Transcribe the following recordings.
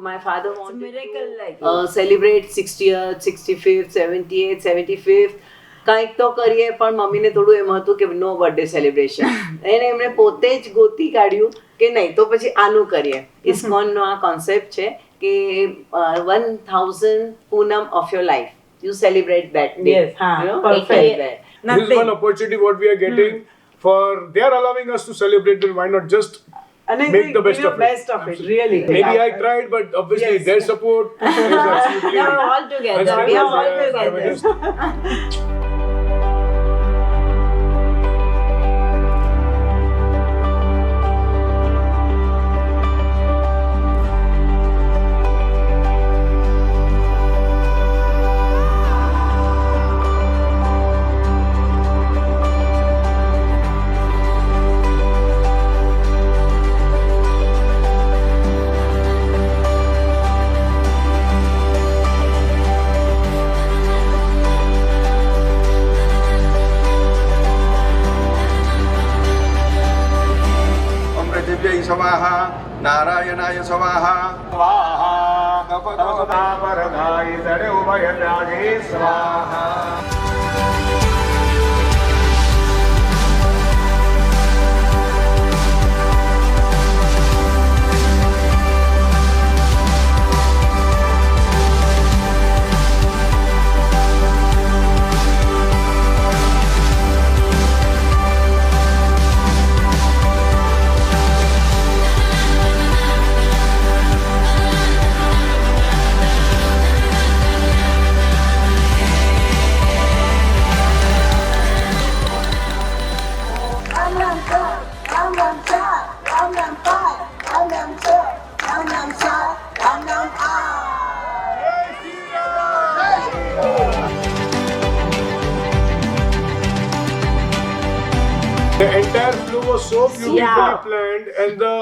my father wanted miracle like to celebrate 60th, 65th, 78th, 75th. કંઈક તો કરીએ, પણ મમ્મીને થોડું એમ હતું કે નો બર્થડે સેલિબ્રેશન. એમણે પોતે જ ગોતી કાઢ્યું કે નહીં તો પછી આનું કરીએ. ઇસ્કોનનો આ કોન્સેપ્ટ છે કે 1000 પૂનમ of your life you celebrate that day. Yes, perfect. Like that. This is one opportunity what we are getting for they are allowing us to celebrate, then why not just and make the best of it. Best of it, really. Maybe I tried, but obviously Yes. their support is absolutely. We are all together. We are all together. स्वाहा नारायणाय स्वाहा स्वाहा तपतापरदाय जडे उभयदागे स्वाहा. The entire flow was so beautifully planned, and the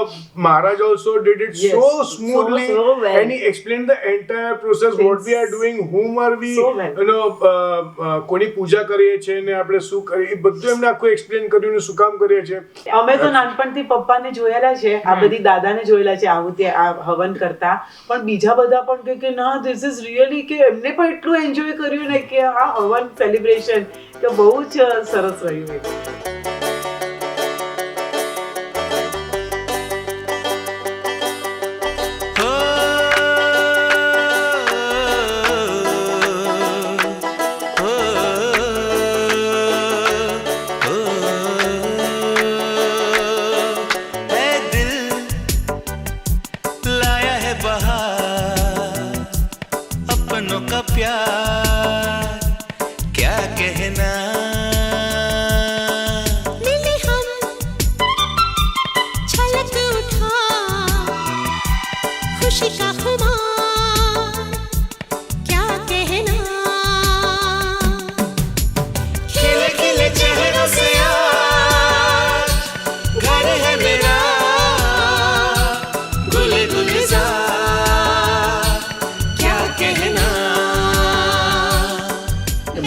Maharaj also did it Yes, so smoothly, so well. and he explained the entire process, what we are doing, whom are we, So well. કોની પૂજા કરીએ છીએ ને આપણે શું કરીએ, એ બધું એમને આખું એક્સપ્લેન કર્યું ને શું કામ કરીએ છીએ. અમે તો નાનપણથી પપ્પાને જોયેલા છે, આ બધી દાદાને જોયેલા છે આવું તે આ હવન કરતા, પણ બીજા બધા પણ કહે કે ના ધીસ ઇઝ રિયલી કે એમને પણ એટલું એન્જોય કર્યું ને કે આ હવન સેલિબ્રેશન કે બહુ જ સરસ રહ્યું.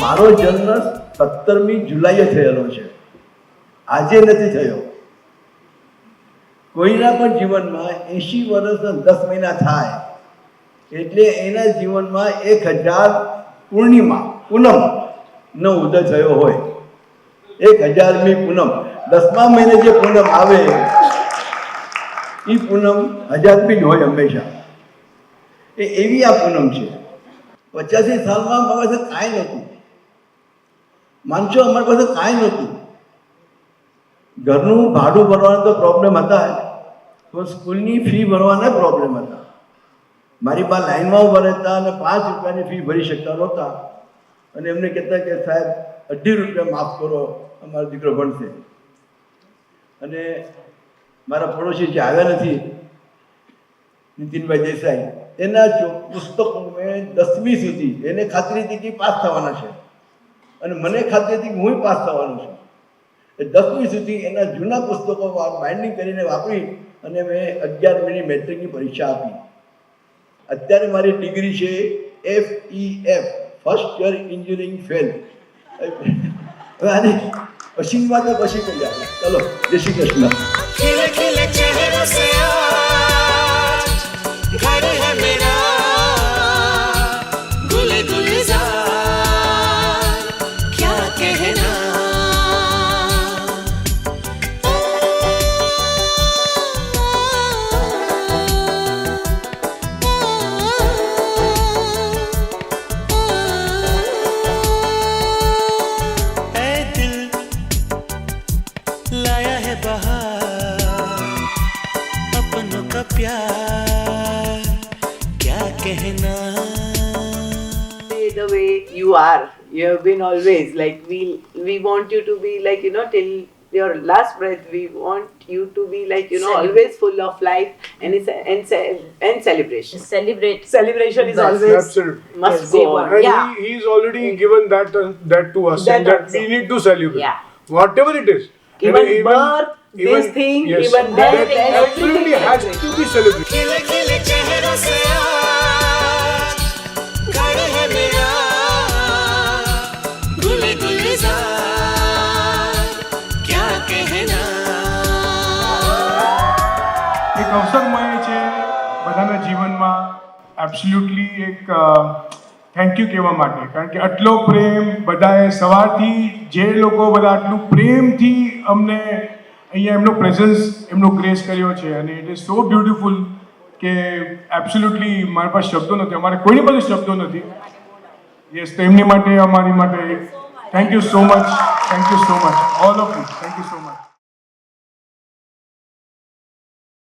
મારો જન્મ 17મી જુલાઈએ થયેલો છે, આજે નથી થયો. કોઈના પણ જીવનમાં 80 વર્ષ 10 મહિના થાય એટલે એના જીવનમાં 1000 પૂનમનો ઉદય થયો હોય. 1000મી પૂનમ 10મા મહિને જે પૂનમ આવે એ પૂનમ 1000મી જ હોય હંમેશા. એવી આ પૂનમ છે. 85 સાલમાં મારા પાસે કાંઈ નહોતું, માનશો અમારી પાસે કાંઈ નહોતું. ઘરનું ભાડું ભરવાના તો પ્રોબ્લેમ હતા, તો સ્કૂલની ફી ભરવાના પ્રોબ્લેમ હતા. મારી પાસે લાઈનમાં ઉભા રહેતા અને 5 રૂપિયાની ફી ભરી શકતા નહોતા, અને એમને કહેતા કે સાહેબ 18 રૂપિયા માફ કરો, અમારો દીકરો ભણશે. અને મારા પડોશી જે આવ્યા નથી, નીતિનભાઈ દેસાઈ, એના પુસ્તકો મેં 10મી સુધી એને ખાતરી હતી કે પાસ થવાના છે, અને મને ખાતરી હતી કે હું પાસ થવાનો છું. એ 10મી સુધી એના જૂના પુસ્તકો બાઇન્ડિંગ કરીને વાપરી અને મેં 11મીની મેટ્રિકની પરીક્ષા આપી. અત્યારે મારી ડિગ્રી છે FEF, first year engineering fail. હવે આને પછી વાત પછી કહી આપે. ચલો, જય શ્રી કૃષ્ણ. घर है मेरा गुल गुलजार क्या कहना ऐ दिल लाया है बहार अपनों का प्यार क्या कहना The way you are, you have been always like we want you to be like till your last breath. We want you to be like always full of life and celebration. Celebrate. Celebration is That's always Absolutely. Must Yes, go they on. And Yeah. he's already given that to us, That and that also. we need to celebrate. Yeah. Whatever it is. even And birth, this thing, yes, even that death, absolutely has to be celebrated. खिले खिले चेहरों से आज घर है मेरा गुल गुलजार क्या कहना એક અવસરમય છે બધાના જીવનમાં એબ્સોલ્યુટલી એક થેન્ક યુ કહેવા માટે કારણ કે આટલો પ્રેમ બધાએ સવારથી જે લોકો બધા આટલું પ્રેમથી અમને અહીંયા એમનો પ્રેઝન્સ એમનો ગ્રેસ કર્યો છે અને ઇટ ઇઝ સો બ્યુટિફુલ કે એબ્સોલ્યુટલી મારી પાસે શબ્દો નથી અમારે કોઈની પાસે શબ્દો નથી યસ તો એમની માટે અમારી માટે thank you so much all of you thank you so much